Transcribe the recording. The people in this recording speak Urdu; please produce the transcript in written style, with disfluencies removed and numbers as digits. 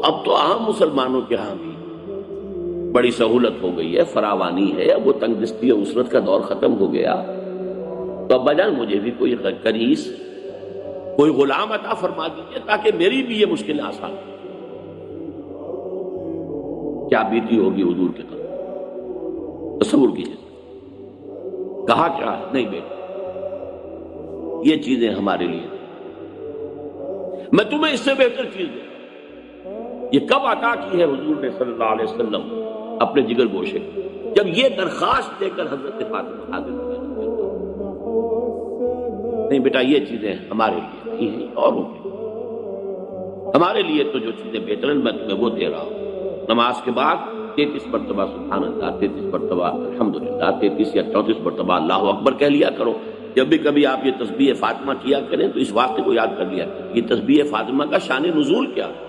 اب تو عام مسلمانوں کے ہاں بھی بڑی سہولت ہو گئی ہے، فراوانی ہے، اب وہ تنگ دستی اور اسرت کا دور ختم ہو گیا. تو ابا جان مجھے بھی کوئی کنیز، کوئی غلام عطا فرما دیجیے تاکہ میری بھی یہ مشکل آسان ہو. کیا بیتی ہوگی حضور کے قلب، تصور کیجیے. کہا کیا ہے؟ نہیں بیٹا یہ چیزیں ہمارے لیے میں تمہیں اس سے بہتر چیز دوں. یہ کب عطا کی ہے حضور نے صلی اللہ علیہ وسلم اپنے جگر گوشے، جب یہ درخواست دے کر حضرت فاطمہ حاضر ہوئی. نہیں بیٹا یہ چیزیں ہمارے لیے نہیں ہیں اور ہوگی. ہمارے لیے تو جو چیزیں بہتر ہیں میں تمہیں وہ دے رہا ہوں. نماز کے بعد 33 مرتبہ سبحان اللہ، 33 مرتبہ الحمدللہ، 33 یا 34 مرتبہ اللہ اکبر کہہ لیا کرو. جب بھی کبھی آپ یہ تسبیح فاطمہ کیا کریں تو اس واقعے کو یاد کر لیا کریں. یہ تسبیح فاطمہ کا شان نزول کیا ہے.